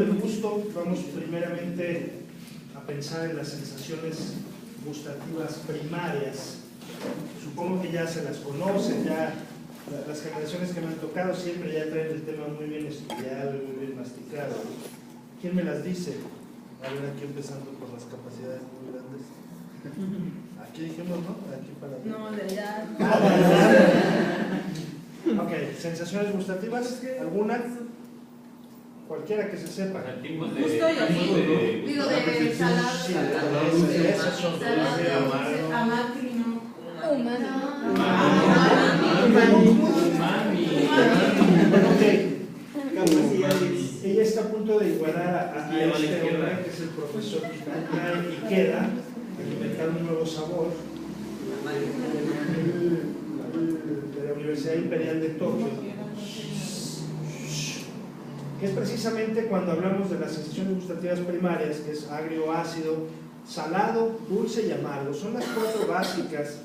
del gusto, vamos primeramente a pensar en las sensaciones gustativas primarias. Supongo que ya se las conocen, ya las generaciones que me han tocado siempre ya traen el tema muy bien estudiado, muy bien masticado. ¿Quién me las dice? A ver, aquí empezando por las capacidades muy grandes. Aquí dijimos, ¿no? Aquí para mí. No, de allá. Ok, sensaciones gustativas, ¿alguna? Cualquiera que se sepa. Justo yo sí. Digo, de salado. Esas son. Amar, ella está a punto de igualar a este hombre que es el profesor Ikeda, a inventar un nuevo sabor de la Universidad Imperial de Tokio, que es precisamente cuando hablamos de las sensaciones gustativas primarias, que es agrio, ácido, salado, dulce y amargo. Son las cuatro básicas.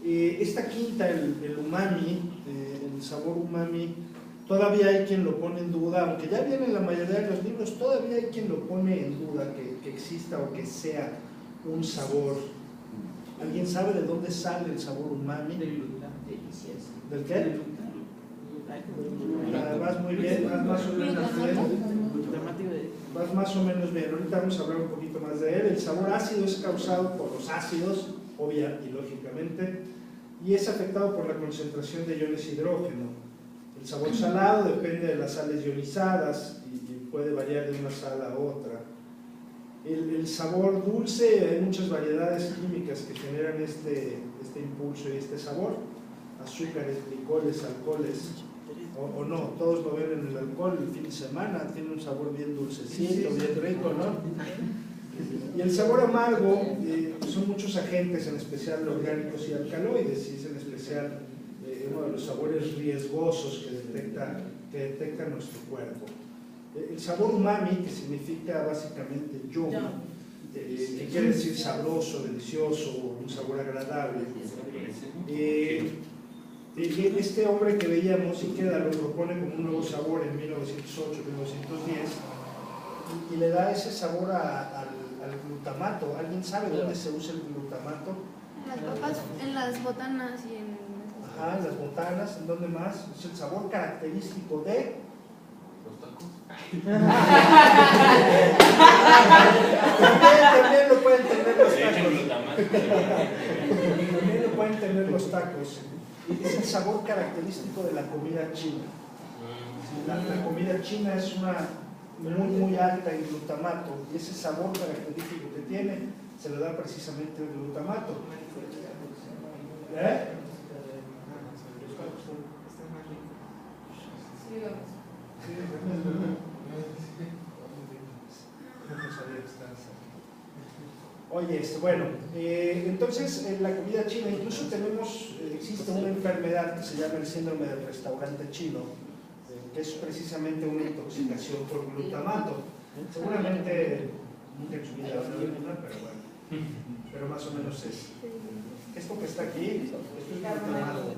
Esta quinta, el umami, el sabor umami, todavía hay quien lo pone en duda, aunque ya viene en la mayoría de los libros, todavía hay quien lo pone en duda que exista o que sea un sabor. ¿Alguien sabe de dónde sale el sabor umami? ¿Del qué? Vas muy bien, vas más o menos bien. Vas más o menos bien. Ahorita vamos a hablar un poquito más de él. El sabor ácido es causado por los ácidos, obvia y lógicamente, y es afectado por la concentración de iones hidrógeno. El sabor salado depende de las sales ionizadas y puede variar de una sal a otra. El sabor dulce, hay muchas variedades químicas que generan este impulso y este sabor: azúcares, glicoles, alcoholes, o no, todos lo ven en el alcohol el fin de semana, tiene un sabor bien dulcecito, bien rico, ¿no? Y el sabor amargo, son muchos agentes, en especial orgánicos y alcaloides, y es en especial uno de los sabores riesgosos que detecta nuestro cuerpo. El sabor umami, que significa básicamente yo, que quiere decir sabroso, delicioso, un sabor agradable. Este hombre que veíamos, Ikeda, lo propone como un nuevo sabor en 1908-1910 y le da ese sabor al glutamato. ¿Alguien sabe dónde se usa el glutamato? En las papas, en las botanas y en... Ajá, en las botanas. ¿En dónde más? Es el sabor característico de... los tacos. También lo pueden tener los tacos. También lo pueden tener los tacos. Es el sabor característico de la comida china. La comida china es muy alta en glutamato, y ese sabor característico que tiene se lo da precisamente el glutamato. ¿Eh? Oye, bueno, entonces en la comida china incluso existe una enfermedad que se llama el síndrome del restaurante chino, que es precisamente una intoxicación por glutamato. Seguramente nunca en su vida van a ver una, pero bueno, pero más o menos es. Esto que está aquí, esto es glutamato.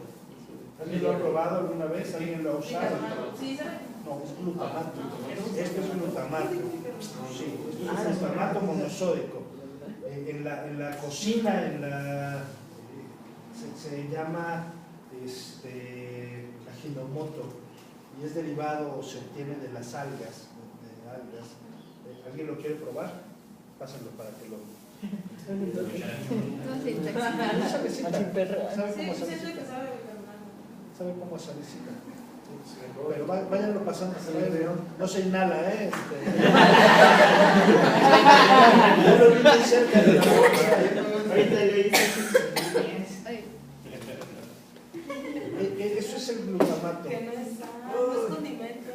¿Alguien lo ha probado alguna vez? ¿Alguien lo ha usado? No, es glutamato. Esto es glutamato. Sí, esto es glutamato monosódico. En la cocina, se llama Ajinomoto, y es derivado o se obtiene de las algas. ¿Alguien lo quiere probar? Pásenlo para que lo... ¿Sabe cómo salecita? Pero váyanlo pasando, no se inhala, ¿eh? No lo vi muy cerca de la bolsa. Ahorita le hice. Eso es el glutamato. Que no es condimento.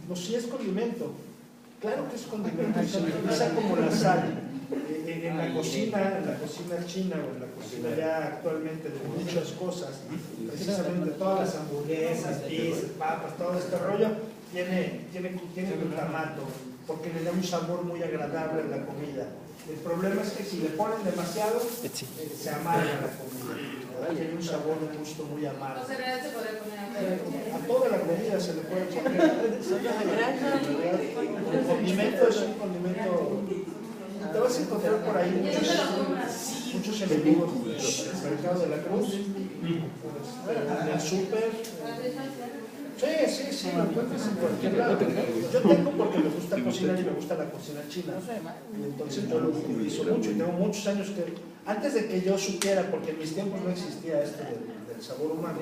No, sí es condimento. Claro que es condimento. Se utiliza como la sal. En la cocina china o en la cocina ya actualmente de muchas cosas, precisamente todas las hamburguesas, pizzas, papas, todo este rollo tiene glutamato, porque le da un sabor muy agradable a la comida. El problema es que si le ponen demasiado, se amarga la comida. tiene un sabor, un gusto muy amargo. O sea, se puede poner A toda la comida se le puede poner. El condimento es un condimento. Te vas a encontrar por ahí muchos enemigos en el mercado de la Cruz, en el súper. Sí, lo encuentras en cualquier lado. Yo tengo porque me gusta cocinar y me gusta la cocina china. Y entonces yo lo utilizo mucho y tengo muchos años que, antes de que yo supiera, porque en mis tiempos no existía esto del sabor humano,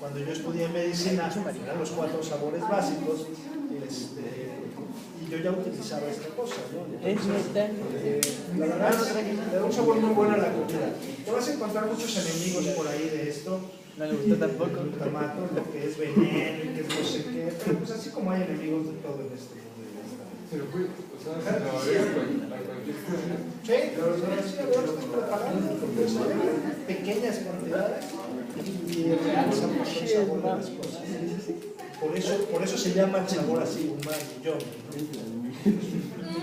cuando yo estudié medicina, eran los 4 sabores básicos, y yo ya utilizaba esta cosa, ¿no? Entonces, la verdad es que le da un sabor muy bueno a la comida. Te vas a encontrar muchos enemigos por ahí de esto. No le gustó tampoco. El glutamato, lo que es veneno y que es no sé qué, pero pues así como hay enemigos de todo en este mundo. Pero pues, o sea, Sí, ahora estás preparando, porque son pequeñas cantidades y realzan mucho el sabor de las cosas. Por eso se llama el sabor así, humano,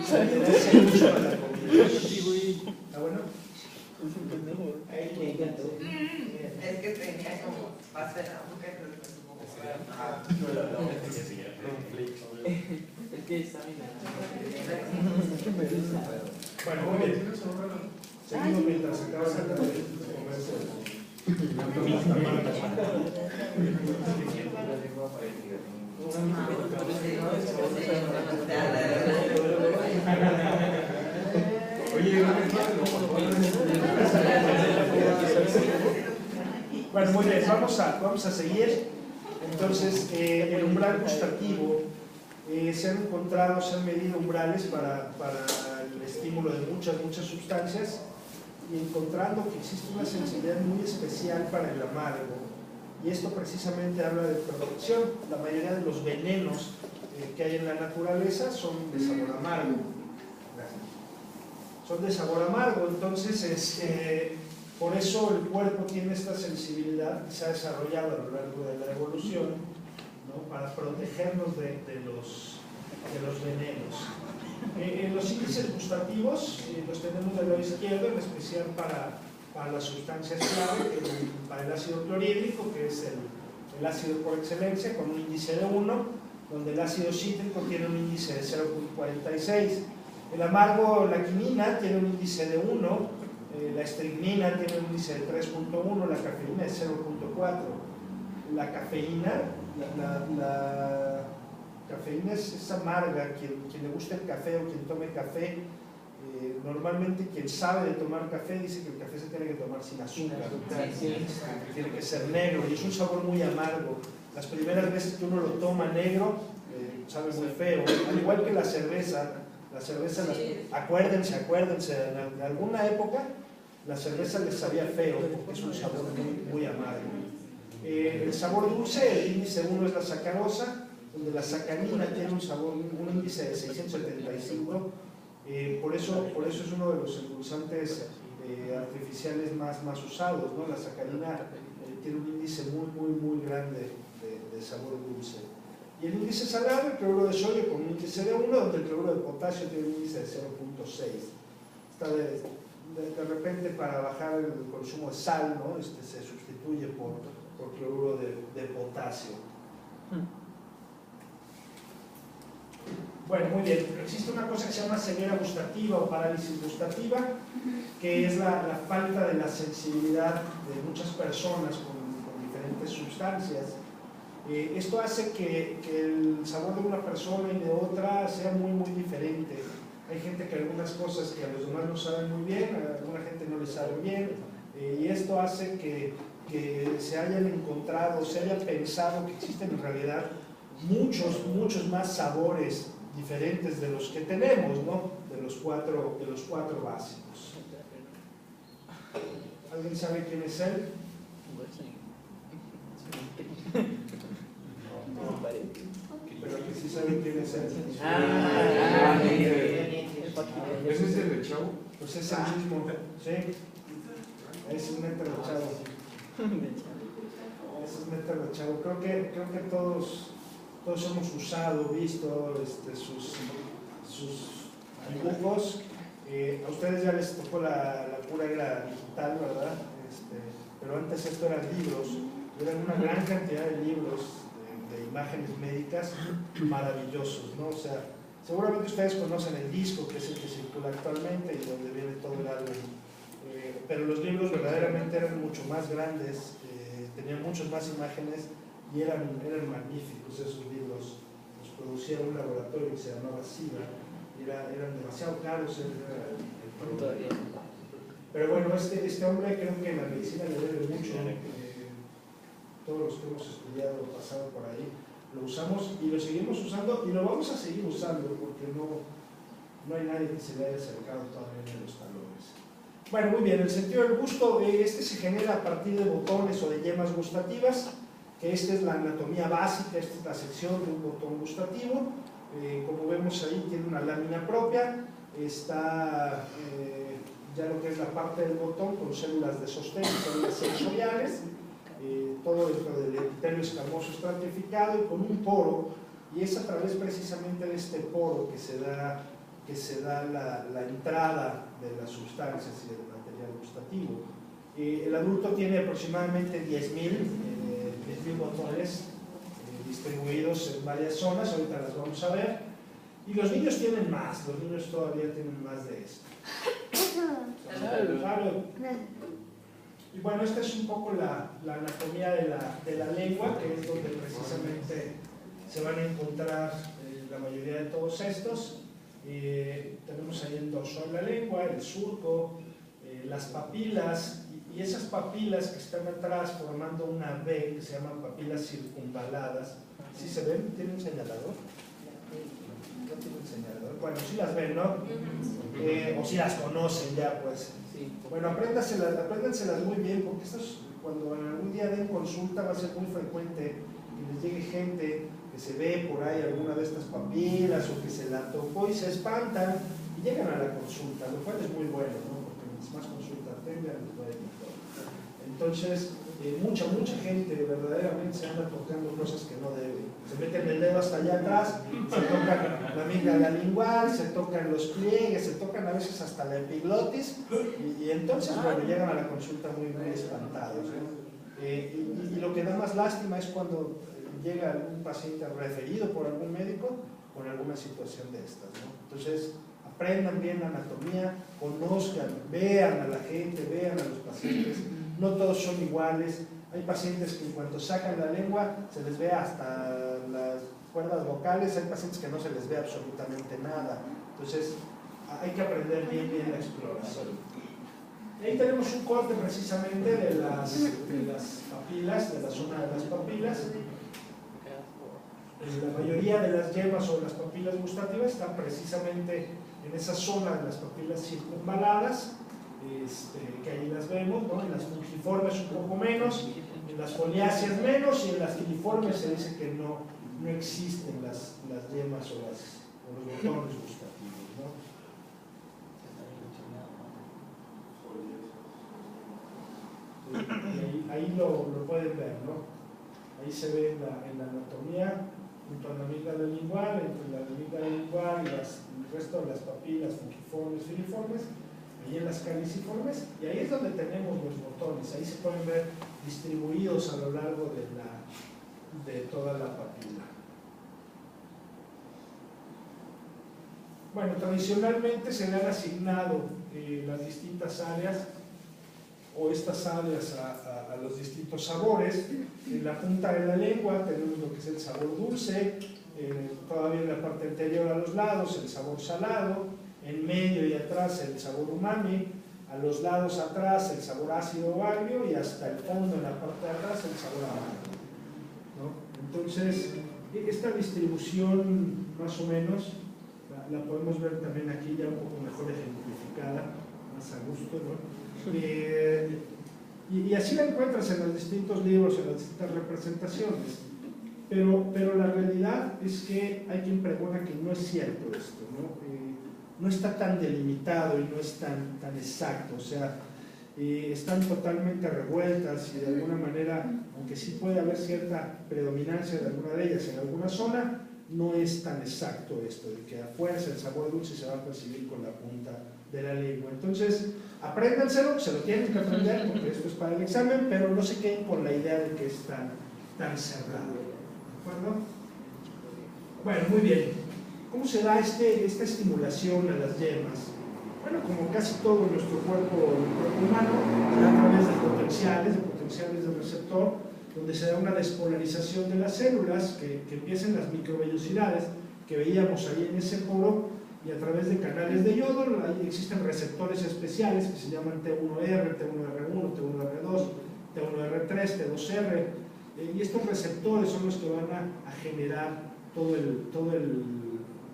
Se interesa mucho a la comida. ¿Está bueno? Es que tenía como pase la boca y después un poco Es que está bien. Bueno, muy bien. Seguimos mientras se acaba de comerse. Bueno, muy bien, vamos a seguir. Entonces, el umbral gustativo, se han medido umbrales para el estímulo de muchas sustancias, y encontrando que existe una sensibilidad muy especial para el amargo, y esto precisamente habla de protección. La mayoría de los venenos que hay en la naturaleza son de sabor amargo. Son de sabor amargo, entonces por eso el cuerpo tiene esta sensibilidad que se ha desarrollado a lo largo de la evolución, ¿no? Para protegernos de los venenos. Los índices gustativos los tenemos del lado izquierdo, en especial para las sustancias clave, para el ácido clorhídrico, que es el ácido por excelencia, con un índice de 1, donde el ácido cítrico tiene un índice de 0.46. El amargo, la quinina, tiene un índice de 1, la estricnina tiene un índice de 3.1, la cafeína es 0.4. La cafeína, la cafeína es amarga. Quien le gusta el café o quien tome café, normalmente quien sabe de tomar café dice que el café se tiene que tomar sin azúcar, que tiene que ser negro, y es un sabor muy amargo. Las primeras veces que uno lo toma negro, sabe muy feo, al igual que la cerveza. Acuérdense, en alguna época la cerveza les sabía feo porque es un sabor muy amargo. El sabor dulce, el índice 1 es la sacarosa, donde la sacarina tiene un índice de 675, por eso es uno de los endulzantes artificiales más usados, ¿no? La sacarina tiene un índice muy grande de sabor dulce. Y el índice salado, el cloruro de sodio con un índice de 1, donde el cloruro de potasio tiene un índice de 0.6. Está de repente, para bajar el consumo de sal, ¿no? Se sustituye por cloruro de potasio. Bueno, muy bien. Existe una cosa que se llama ceguera gustativa o parálisis gustativa, que es la falta de la sensibilidad de muchas personas con diferentes sustancias. Esto hace que el sabor de una persona y de otra sea muy diferente. Hay gente que algunas cosas que a los demás no saben muy bien, a alguna gente no les sabe bien, y esto hace que se hayan encontrado, se haya pensado que existen en realidad muchos más sabores diferentes de los que tenemos, ¿no? De los cuatro básicos. ¿Alguien sabe quién es él? Pero que sí saben quién es él. ¿Ese es el de Chavo? Pues es el mismo, sí. Es un Néctar de Chavo. Es un Néctar de Chavo. Creo que todos hemos usado, visto sus dibujos. A ustedes ya les tocó la pura era digital, ¿verdad? pero antes esto eran libros, eran una gran cantidad de libros de imágenes médicas maravillosos, ¿no? O sea, seguramente ustedes conocen el disco, que es el que circula actualmente y donde viene todo el álbum, pero los libros verdaderamente eran mucho más grandes, tenían muchas más imágenes y eran magníficos esos libros. Los producía un laboratorio que se llamaba SIDA, eran demasiado caros el producto. Pero bueno, este hombre creo que la medicina le debe mucho, todos los que hemos estudiado, pasado por ahí, lo usamos y lo seguimos usando y lo vamos a seguir usando porque no hay nadie que se le haya acercado todavía en los talones. Bueno, muy bien, el sentido del gusto, se genera a partir de botones o de yemas gustativas, que esta es la anatomía básica, esta es la sección de un botón gustativo. Como vemos ahí tiene una lámina propia, está ya lo que es la parte del botón con células de sostén, células sensoriales, todo dentro del epitelio escamoso estratificado y con un poro, y es a través precisamente de este poro que se da la entrada de las sustancias y del material gustativo. El adulto tiene aproximadamente 10.000 botones distribuidos en varias zonas, ahorita las vamos a ver, y los niños tienen más, los niños todavía tienen más de esto. Claro. Y bueno, esta es un poco la anatomía de la lengua, que es donde precisamente se van a encontrar la mayoría de todos estos. Tenemos ahí el dorso de la lengua, el surco, las papilas, y esas papilas que están atrás formando una V que se llaman papilas circunvaladas. ¿Sí se ven? ¿Tienen señalador? No tienen señalador. Bueno, sí las ven, ¿no? O si las conocen ya, pues. Bueno, apréndanselas muy bien, porque estas, cuando algún día den consulta, va a ser muy frecuente que les llegue gente que se ve por ahí alguna de estas papilas o que se la tocó y se espantan y llegan a la consulta, lo cual es muy bueno, ¿no? Porque mientras más consulta tengan, les va a ir mejor. Entonces, mucha gente verdaderamente se anda tocando cosas que no deben. Se meten el dedo hasta allá atrás, se tocan la amígdala lingual, se tocan los pliegues, se tocan a veces hasta la epiglotis, y entonces, bueno, llegan a la consulta muy espantados, ¿no? Y lo que da más lástima es cuando llega algún paciente referido por algún médico con alguna situación de estas, ¿no? Entonces, aprendan bien la anatomía, conozcan, vean a la gente, vean a los pacientes. No todos son iguales. Hay pacientes que en cuanto sacan la lengua se les ve hasta las cuerdas vocales, hay pacientes que no se les ve absolutamente nada. Entonces hay que aprender bien la exploración. Y ahí tenemos un corte precisamente de las papilas, de la zona de las papilas. La mayoría de las yemas o las papilas gustativas están precisamente en esa zona de las papilas circunvaladas, que ahí las vemos, ¿no? En las fungiformes un poco menos, en las foliáceas menos, y en las filiformes se dice que no existen las yemas o los botones gustativos, ¿no? Ahí lo pueden ver, ¿no? Ahí se ve en la anatomía, junto a la amígdala lingual, entre la amígdala lingual y el resto de las papilas fungiformes, filiformes, ahí en las caliciformes, y ahí es donde tenemos los botones. Ahí se pueden ver distribuidos a lo largo de toda la papila. Bueno, tradicionalmente se le han asignado las distintas áreas o estas áreas a los distintos sabores. En la punta de la lengua tenemos lo que es el sabor dulce, todavía en la parte anterior a los lados el sabor salado, en medio y atrás el sabor umami, a los lados atrás el sabor ácido o agrio, y hasta el fondo en la parte de atrás el sabor amargo, ¿no? Entonces, esta distribución más o menos la podemos ver también aquí ya un poco mejor ejemplificada, más a gusto, ¿no? Y así la encuentras en los distintos libros, en las distintas representaciones, pero la realidad es que hay quien pregona que no es cierto esto, ¿no? No está tan delimitado y no es tan exacto, o sea, están totalmente revueltas y de alguna manera, aunque sí puede haber cierta predominancia de alguna de ellas en alguna zona, no es tan exacto esto, de que a fuerza el sabor dulce se va a percibir con la punta de la lengua. Entonces, apréndanselo, se lo tienen que aprender porque esto es para el examen, pero no se queden con la idea de que es tan cerrado. ¿De acuerdo? Bueno, muy bien. ¿Cómo se da esta estimulación a las yemas? Bueno, como casi todo nuestro cuerpo humano, se da a través de potenciales del receptor, donde se da una despolarización de las células, que empiezan las microvellosidades que veíamos ahí en ese poro, y a través de canales de yodo ahí existen receptores especiales que se llaman T1R, T1R1, T1R2, T1R3, T2R, y estos receptores son los que van a generar todo el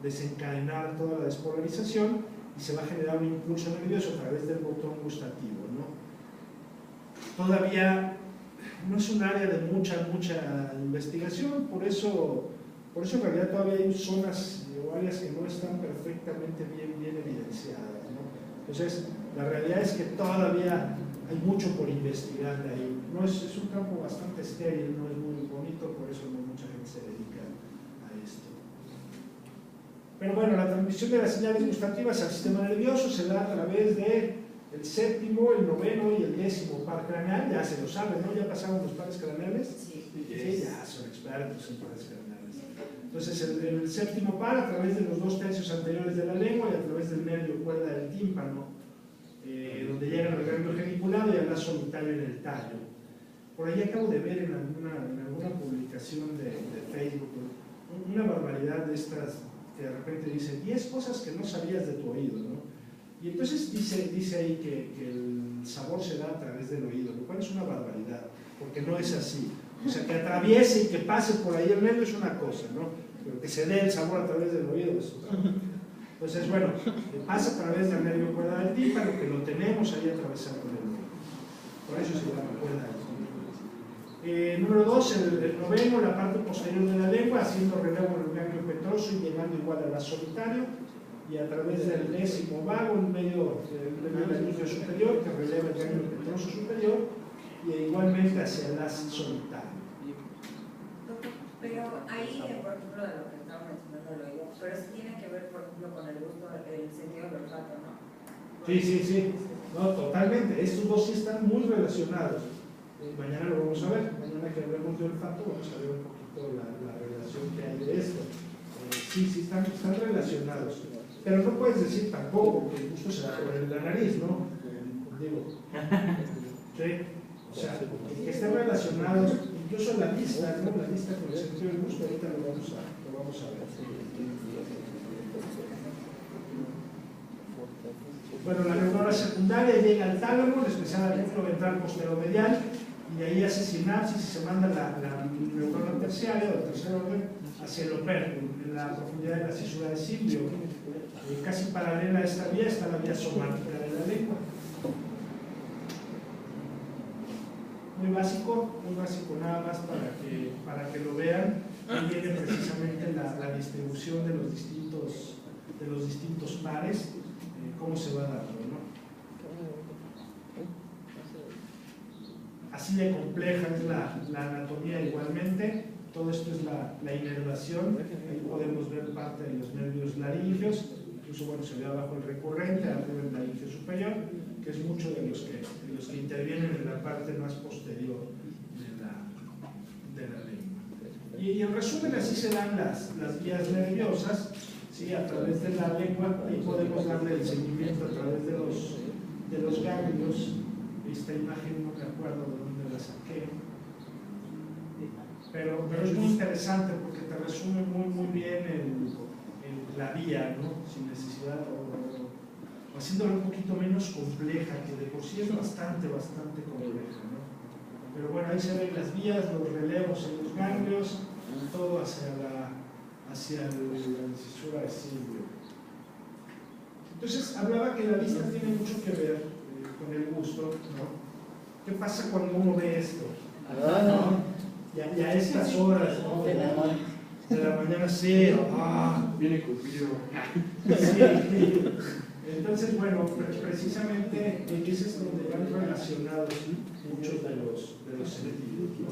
desencadenar toda la despolarización, y se va a generar un impulso nervioso a través del botón gustativo, ¿no? Todavía no es un área de mucha investigación, por eso en realidad todavía hay zonas o áreas que no están perfectamente bien evidenciadas, ¿no? Entonces, la realidad es que todavía hay mucho por investigar de ahí. No es un campo bastante estéril, no es muy bonito, por eso no mucha gente se dedica a esto. Pero bueno, la transmisión de las señales gustativas al sistema nervioso se da a través de el séptimo, el noveno y el 10º par craneal. Ya se lo saben, ¿no? ¿Ya pasaron los pares craneales? Sí. Sí, ya son expertos en pares craneales. Entonces, el séptimo par a través de los 2 tercios anteriores de la lengua y a través del nervio cuerda del tímpano, donde llegan al ganglio geniculado y al lazo solitario en el tallo. Por ahí acabo de ver en alguna publicación de Facebook una barbaridad de estas que de repente dice 10 cosas que no sabías de tu oído, ¿no? Y entonces dice ahí que el sabor se da a través del oído, lo cual es una barbaridad, porque no es así. O sea, que atraviese y que pase por ahí el nervio es una cosa, ¿no? Pero que se dé el sabor a través del oído es otra cosa. Entonces, bueno, que pasa a través del nervio cuerda del tímpano, que lo tenemos ahí atravesando el oído. Por eso se llama cuerda del tímpano. Número 2, el noveno, la parte posterior de la lengua, haciendo relevo en el ganglio petroso y llegando igual al lazo solitario, y a través del 10º vago, en medio del anillo superior, que releva el ganglio petroso superior, y igualmente hacia el lazo solitario. Pero ahí, por ejemplo, de lo que estaba mencionando el oído, pero eso tiene que ver, por ejemplo, con el gusto, el sentido del olfato, ¿no? Sí. No, totalmente. Estos dos sí están muy relacionados. Mañana lo vamos a ver. Mañana que hablemos de olfato vamos a ver un poquito la relación que hay de esto. Sí, están relacionados. Pero no puedes decir tampoco que el gusto se da por la nariz, ¿no? Digo. ¿Sí? O sea, que estén relacionados, incluso la vista, ¿no? La vista con el sentido del gusto, ahorita lo vamos a ver. Bueno, la neurona secundaria llega al tálamo, especial al núcleo ventral posteromedial, y de ahí hace sinapsis y se manda la neurona terciaria o tercer orden hacia el opérculo, en la profundidad de la cisura de Silvio. Casi paralela a esta vía está la vía somática de la lengua. Muy básico nada más para que lo vean. Ahí viene precisamente la distribución de los distintos pares, cómo se va dando, ¿no? Así de compleja es la anatomía igualmente. Todo esto es la inervación. Ahí podemos ver parte de los nervios laríngeos. Incluso, bueno, se ve abajo el recurrente, arriba el laríngeo superior, que es mucho de los que intervienen en la parte más posterior de la lengua. Y en resumen, así se dan las vías nerviosas, ¿sí? A través de la lengua. Ahí podemos darle el seguimiento a través de los ganglios. Esta imagen no me acuerdo de dónde la saqué, pero es muy interesante porque te resume muy bien la vía, ¿no? Sin necesidad o haciéndola un poquito menos compleja, que de por sí es bastante compleja, ¿no? Pero bueno, ahí se ven las vías, los relevos en los ganglios, todo hacia la cisura de Silvio. Entonces hablaba que la vista tiene mucho que ver con el gusto, ¿no? ¿Qué pasa cuando uno ve esto? ¿No? Y a estas horas, ¿no? De la mañana, sí, viene cumplido. Sí. Entonces, bueno, precisamente ese es donde van relacionados muchos de los sentidos, ¿no?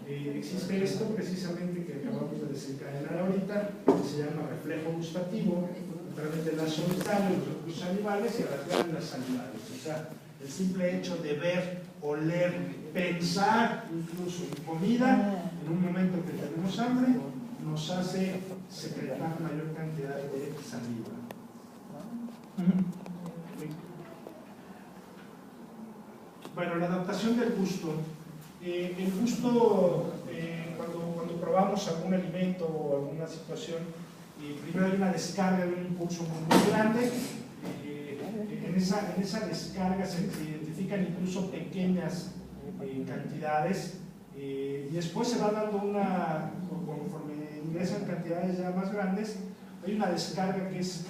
Existe esto precisamente que acabamos de desencadenar ahorita, que se llama reflejo gustativo, a través del lazo vital, los recursos salivales y a las glándulas salivales. O sea, el simple hecho de ver, oler, pensar incluso en comida, en un momento que tenemos hambre, nos hace secretar mayor cantidad de saliva. Bueno, la adaptación del gusto. El gusto, cuando probamos algún alimento o alguna situación, primero hay una descarga de un impulso muy grande. En esa descarga se identifican incluso pequeñas cantidades y después se va dando conforme ingresan cantidades ya más grandes, hay una descarga que es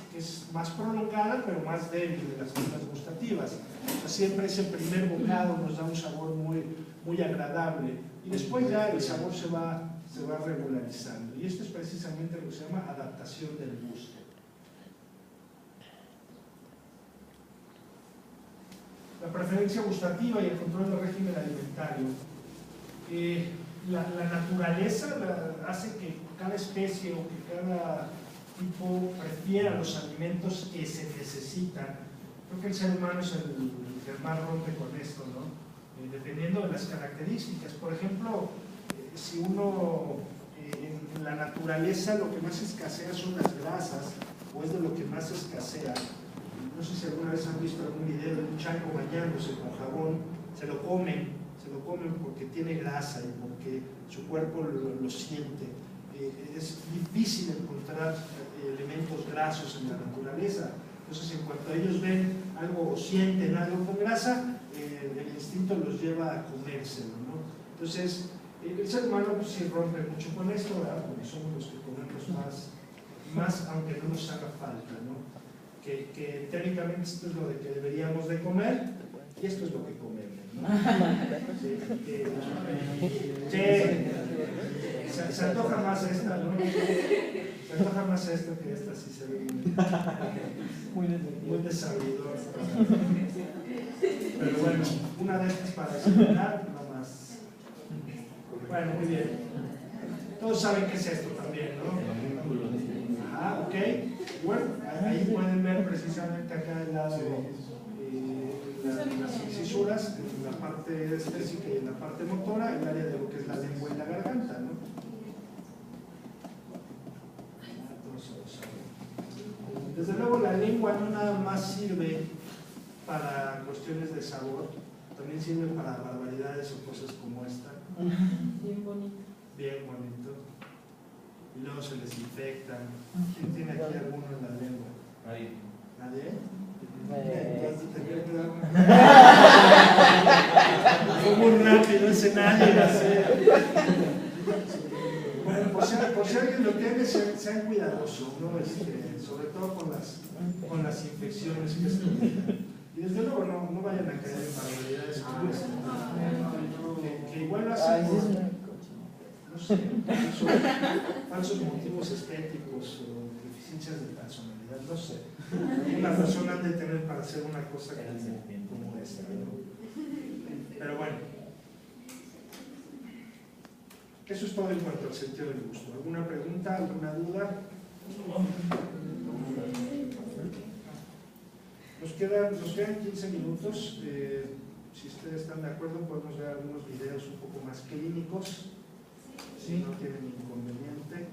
más prolongada pero más débil de las fibras gustativas. O sea, siempre ese primer bocado nos da un sabor muy agradable y después ya el sabor se va regularizando, y esto es precisamente lo que se llama adaptación del gusto. La preferencia gustativa y el control del régimen alimentario. La naturaleza hace que cada especie o que cada tipo prefiera los alimentos que se necesitan. Creo que el ser humano es el que más rompe con esto, ¿no? Dependiendo de las características. Por ejemplo, si uno en la naturaleza lo que más escasea son las grasas, o es de lo que más escasea. No sé si alguna vez han visto algún video de un chango bañándose con jabón, se lo comen porque tiene grasa y porque su cuerpo lo siente. Es difícil encontrar elementos grasos en la naturaleza. Entonces, en cuanto ellos ven algo o sienten algo con grasa, el instinto los lleva a comérselo, ¿no? Entonces, el ser humano pues, sí rompe mucho con esto, ¿verdad? Porque somos los que comemos más aunque no nos haga falta, ¿no? Que teóricamente esto es lo que deberíamos de comer y esto es lo que comemos, ¿no? Se antoja más esta, ¿no? Se antoja más esta que esta, sí se ve muy desabridor. Pero bueno, una de estas para desayunar, no más. Bueno, muy bien. Todos saben qué es esto también, ¿no? Ajá, ok. Bueno, ahí pueden ver precisamente acá el lado las fisuras, en la parte estésica y en la parte motora, el área de lo que es la lengua y la garganta, ¿no? Desde luego la lengua no nada más sirve para cuestiones de sabor, también sirve para barbaridades o cosas como esta. Bien bonito. Bien bonito. Y luego se les infectan. ¿Quién tiene aquí alguno en la lengua? Nadie. ¿Nadie? Fue muy rápido ese nadie. Bueno, por si alguien lo tiene, sean cuidadosos, ¿no? Sobre todo con las infecciones que están. Y desde luego no vayan a caer en barbaridades como esta. Que igual lo hacen por, no sé, falsos motivos estéticos o deficiencias de personalidad, no sé. Una persona han de tener para hacer una cosa como esta, ¿no? Pero bueno, eso es todo en cuanto al sentido del gusto. ¿Alguna pregunta, alguna duda? Nos quedan 15 minutos. Si ustedes están de acuerdo, podemos ver algunos videos un poco más clínicos, si no tienen inconveniente.